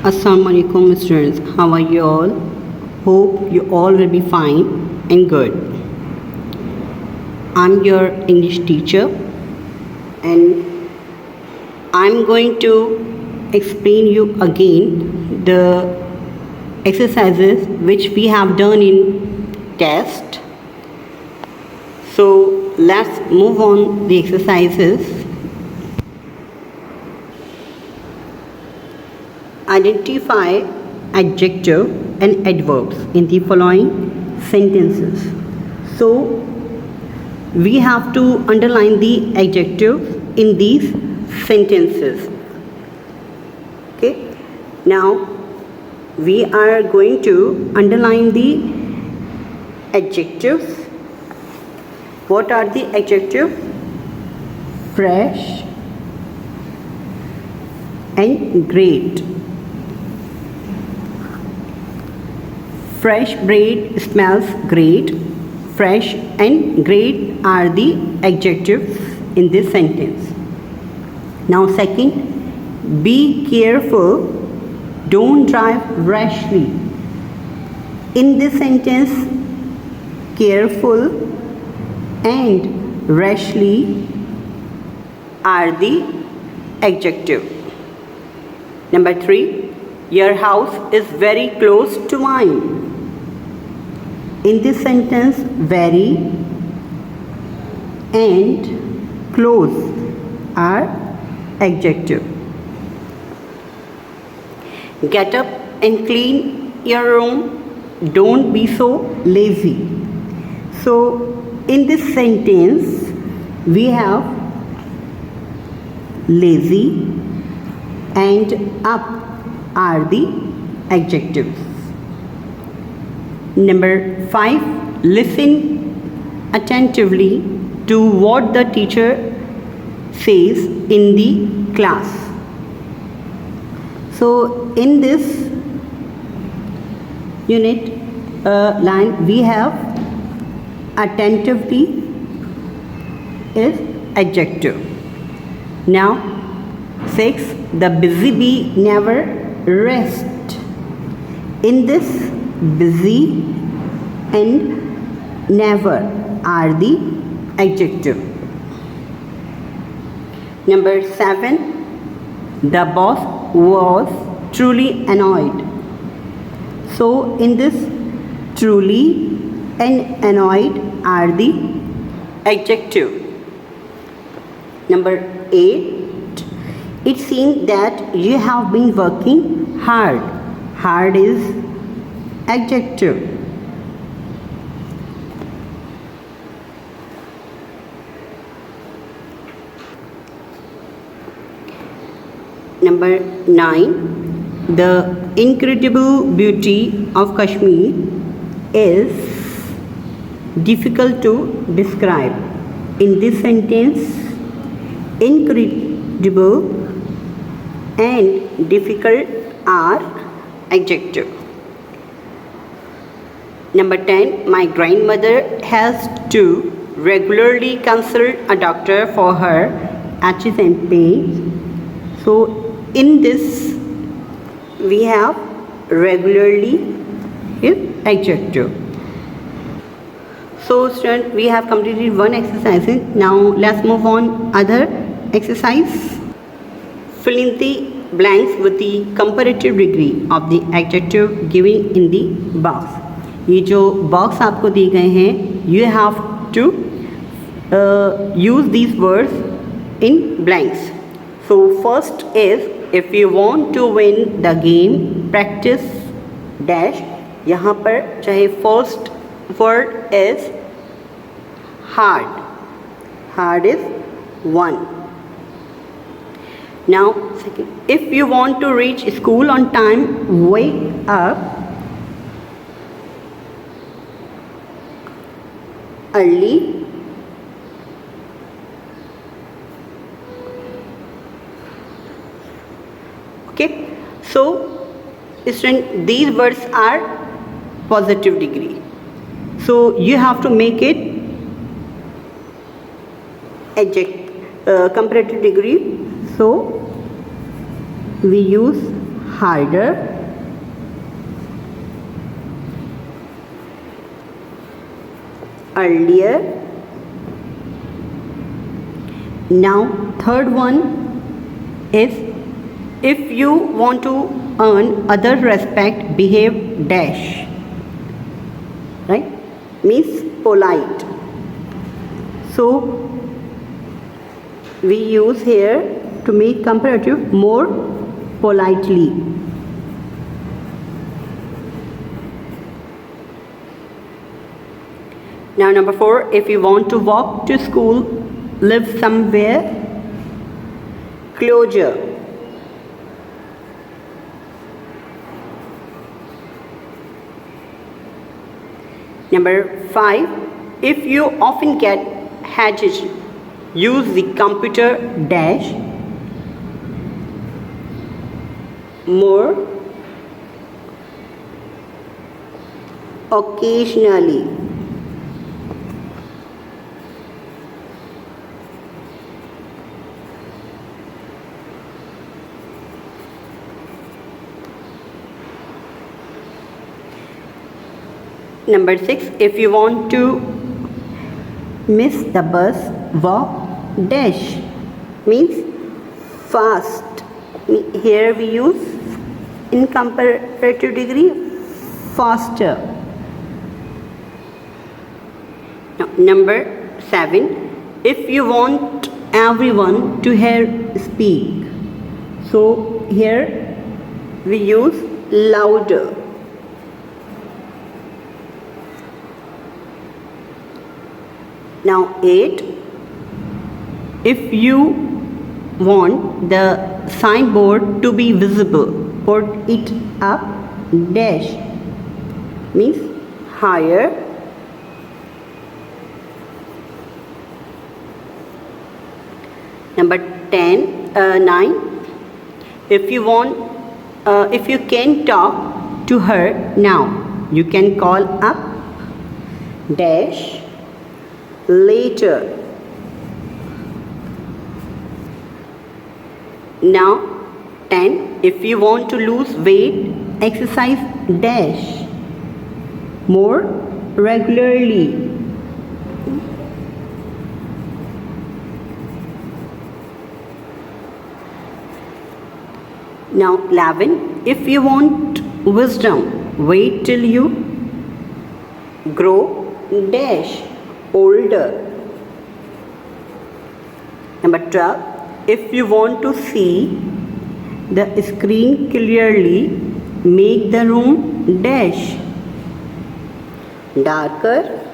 Assalamualaikum students, how are you all? Hope you all will be fine and good. I'm your English teacher and I'm going to explain you again the exercises which we have done in test. So let's move on the exercises. Identify adjective and adverbs in the following sentences. So we have to underline the adjectives in these sentences. Okay, now we are going to underline the adjectives. What are the adjectives? Fresh and great. Fresh bread smells great. Fresh and great are the adjectives in this sentence. Now second, be careful, don't drive rashly. In this sentence, careful and rashly are the adjective. Number 3, your house is very close to mine. In this sentence, very and close are adjective. Get up and clean your room. Don't be so lazy. So in this sentence, we have lazy and up are the adjectives. Number 5, listen attentively to what the teacher says in the class. So in this unit line we have attentively is adjective. Now 6, the busy bee never rests. In this, busy and never are the adjective. Number 7, the boss was truly annoyed. So in this, truly and annoyed are the adjective. Number 8, it seems that you have been working hard. Hard is adjective. Number 9, the incredible beauty of Kashmir is difficult to describe. In this sentence, incredible and difficult are adjective. Number 10, my grandmother has to regularly consult a doctor for her aches and pains. So in this we have regularly is adjective. So students, we have completed one exercise. Now let's move on other exercise. Fill in the blanks with the comparative degree of the adjective given in the box. ये जो box आपको दिए गए हैं, you have to use these words in blanks. So first is, if you want to win the game, practice dash. यहाँ पर चाहे first word is hard. Hard is 1. Now second, if you want to reach school on time, wake up early. Okay, so student, these words are positive degree. So you have to make it comparative degree. So we use harder, earlier. Now third one is, if you want to earn other respect, behave dash, right? Means polite. So we use here to make comparative more politely. Now number 4, if you want to walk to school, live somewhere, closure. Number 5, if you often get headache, use the computer dash, more occasionally. Number 6, if you want to miss the bus, walk dash, means fast. Here we use in comparative degree faster. Now, number 7, if you want everyone to hear speak, so here we use louder. Now 8, if you want the signboard to be visible, put it up dash, means higher. Number 9, if you can talk to her now, you can call up dash later. Now 10, if you want to lose weight, exercise dash, more regularly. Now 11, if you want wisdom, wait till you grow dash, older. Number 12, if you want to see the screen clearly, make the room dash, darker.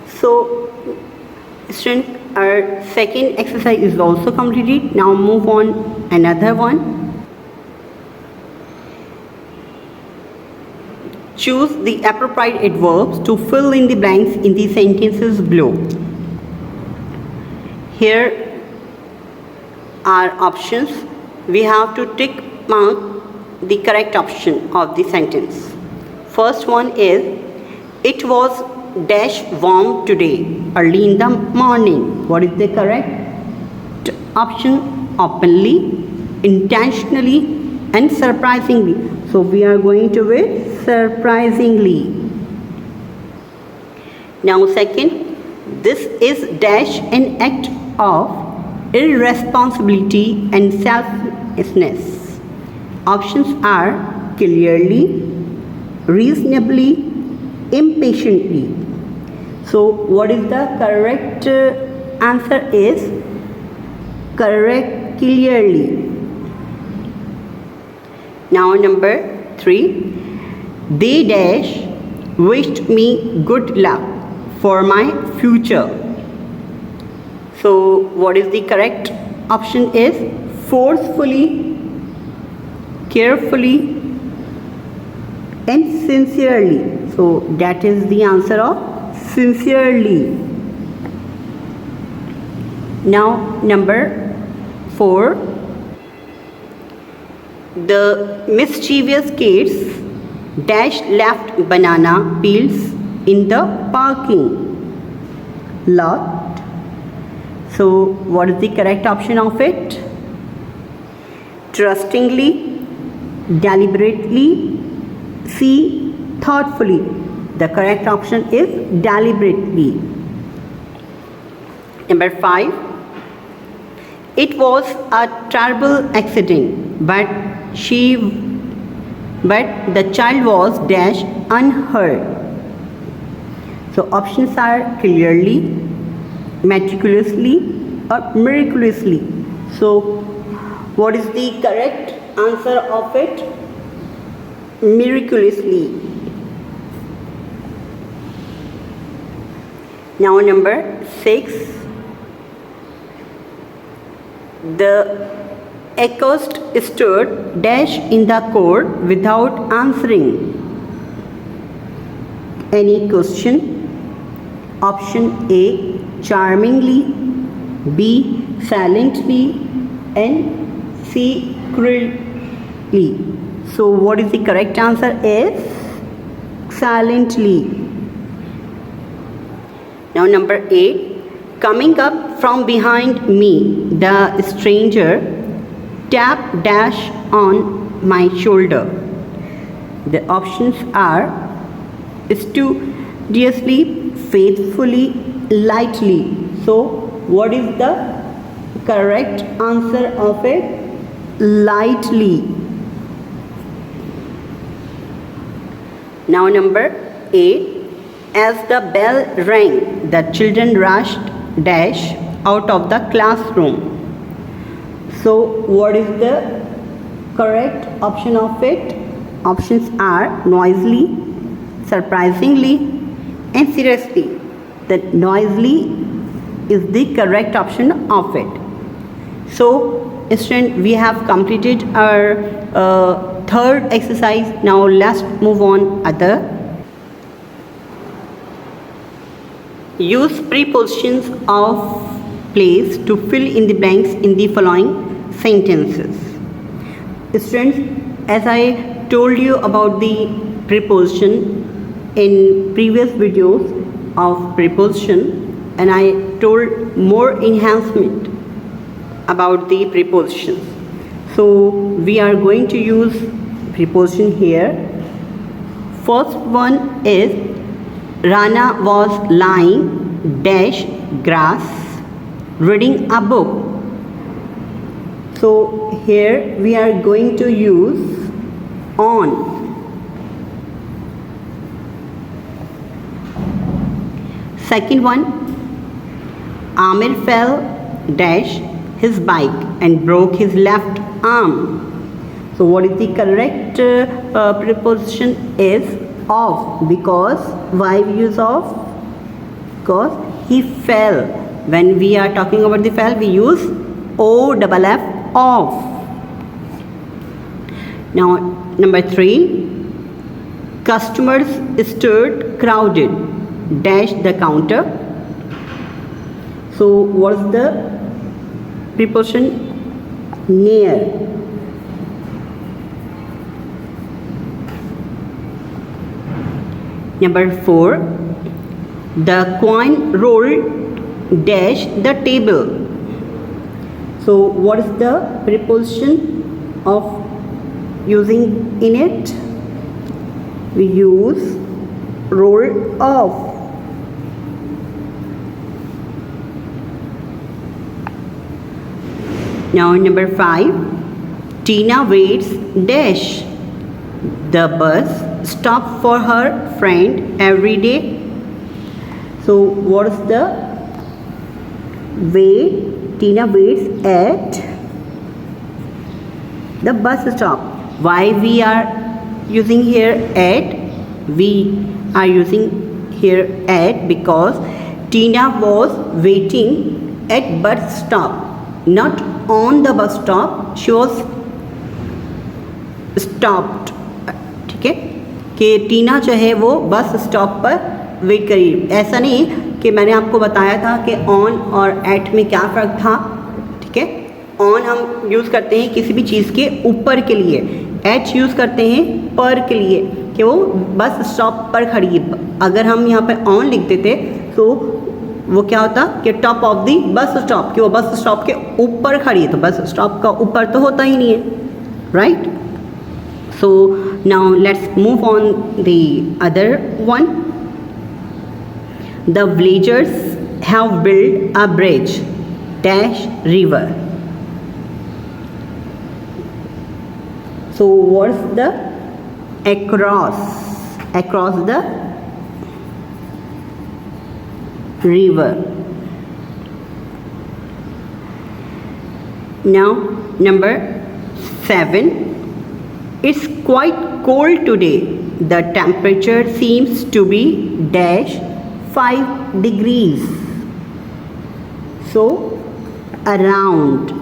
So students, our second exercise is also completed. Now move on another one. Choose the appropriate adverbs to fill in the blanks in the sentences below. Here are options. We have to tick mark the correct option of the sentence. First one is, it was dash warm today, early in the morning. What is the correct option? Openly, intentionally, and surprisingly. So we are going to with surprisingly. Now second, this is dash an act of irresponsibility and selflessness. Options are clearly, reasonably, impatiently. So what is the correct answer is correct, clearly. Now number 3, they dash wished me good luck for my future. So what is the correct option is forcefully, carefully, and sincerely. So that is the answer of sincerely. Now number 4, the mischievous kids dash left banana peels in the parking lot. So what is the correct option of it? trustingly, deliberately, C, thoughtfully. The correct option is deliberately. Number 5. It was a terrible accident, but the child was dash unhurt. So options are clearly, meticulously, or miraculously. So what is the correct answer of it? Miraculously. Now number 6. The accused stood dash in the court without answering any question. Option A, charmingly, B, silently, and C, cruelly. So what is the correct answer is silently. Now number 8. Coming up from behind me, the stranger tapped dash on my shoulder. The options are studiously, faithfully, lightly. So what is the correct answer of it? Lightly. Now number 8. As the bell rang, the children rushed dash out of the classroom. So what is the correct option of it? Options are noisily, surprisingly, and seriously. The noisily is the correct option of it. So students, we have completed our third exercise. Now let's move on other. Use prepositions of place to fill in the blanks in the following sentences. Students, as I told you about the preposition in previous videos of preposition, and I told more enhancement about the prepositions. So we are going to use preposition here. First one is Rana was lying dash grass reading a book. So here we are going to use on. Second one, Amir fell dash his bike and broke his left arm. So what is the correct preposition is of, because why we use of? Because he fell. When we are talking about the fell, we use OFF, of. Now number 3, customers stood crowded dash the counter. So what is the preposition? Near. Number 4, the coin rolled dash the table. So what is the preposition of using in it? We use roll off. Now number 5, Tina waits dash the bus stop for her friend every day. So what is the way Tina waits at the bus stop? Why we are using here at? We are using here at because Tina was waiting at bus stop, not on the bus stop. She was stopped. ठीक है कि टीना जो है वो bus stop पर wait करी. ऐसा नहीं कि मैंने आपको बताया था कि ऑन और एट में क्या फ़र्क था. ठीक है, ऑन हम यूज़ करते हैं किसी भी चीज़ के ऊपर के लिए, एच यूज़ करते हैं पर के लिए कि वो बस स्टॉप पर खड़ी है. अगर हम यहाँ पर ऑन लिख देते तो वो क्या होता कि top of the bus stop, कि वो बस स्टॉप के ऊपर खड़ी है, तो बस स्टॉप का ऊपर तो होता ही नहीं है, right. So now let's move on the other one. The villagers have build a bridge dash river. So what's the across the river? Now number 7. It's quite cold today. The temperature seems to be dash 5 degrees. So around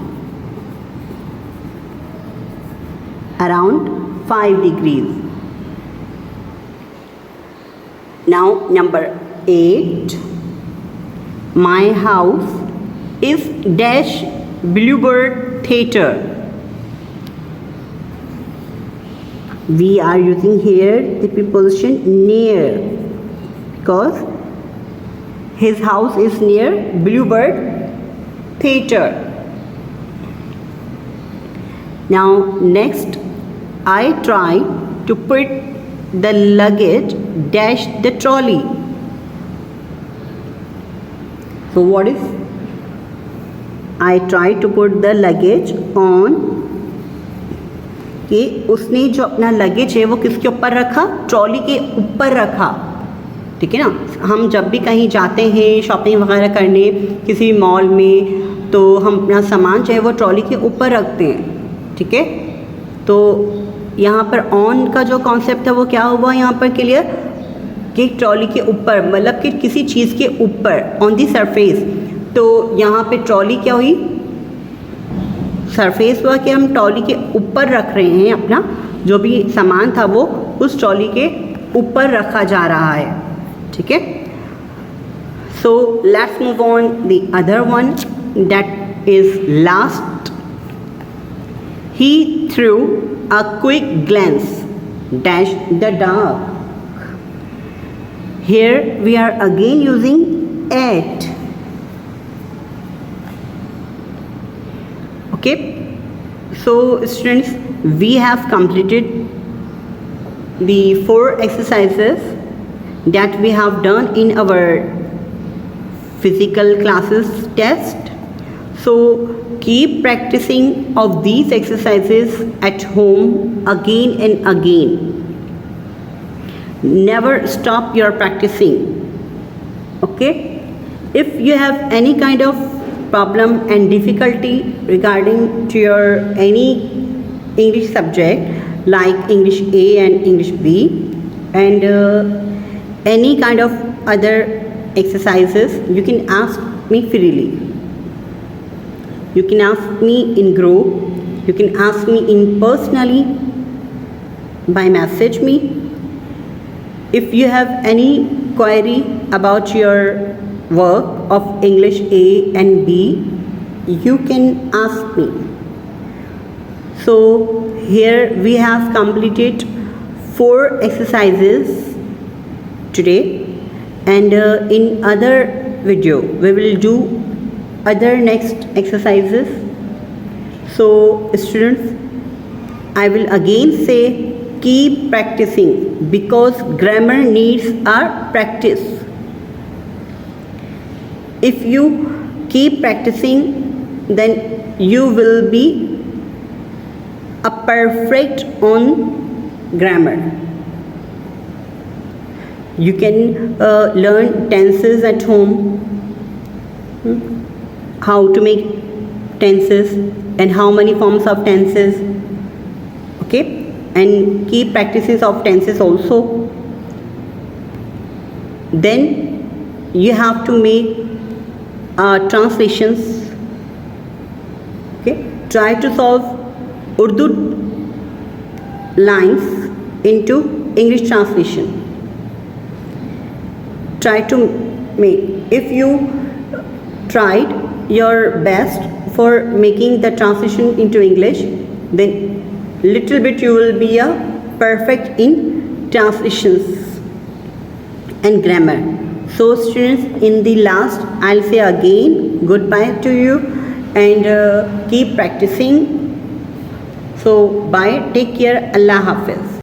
5 degrees. Now number 8. My house is dash Bluebird Theatre. We are using here the preposition near because his house is near Bluebird Theatre. Now next, I try to put the luggage dash the trolley. So what is I try to put the luggage on, कि उसने जो अपना luggage है वो किसके ऊपर रखा, trolley के ऊपर रखा. ठीक है ना. हम जब भी कहीं जाते हैं शॉपिंग वगैरह करने किसी मॉल में, तो हम अपना सामान चाहे वो ट्रॉली के ऊपर रखते हैं. ठीक है. तो यहाँ पर ऑन का जो कॉन्सेप्ट है वो क्या हुआ यहाँ पर क्लियर, कि ट्रॉली के ऊपर, मतलब कि किसी चीज़ के ऊपर, ऑन दी सरफेस. तो यहाँ पे ट्रॉली क्या हुई, सरफेस हुआ कि हम ट्रॉली के ऊपर रख रहे हैं अपना जो भी सामान था वो उस ट्रॉली के ऊपर रखा जा रहा है. ठीक है. So let's move on the other one, that is last. He threw a quick glance dash the dark. Here we are again using at. Okay. So students, we have completed the 4 exercises that we have done in our physical classes test. So keep practicing of these exercises at home again and again. Never stop your practicing. Okay. If you have any kind of problem and difficulty regarding to your any English subject like English A and English B and any kind of other exercises, you can ask me freely. You can ask me in group, you can ask me in personally by message me. If you have any query about your work of English A and B, you can ask me. So here we have completed 4 exercises today, and in other video we will do other next exercises. So students, I will again say keep practicing because grammar needs our practice. If you keep practicing, then you will be a perfect on grammar. You can learn tenses at home, how to make tenses and how many forms of tenses. Okay. And keep practices of tenses also. Then you have to make translations. Okay. Try to solve Urdu lines into English translation. Try to make, if you tried your best for making the translation into English, then little bit you will be a perfect in translations and grammar. So students, in the last I'll say again goodbye to you, and keep practicing. So bye, take care, Allah Hafiz.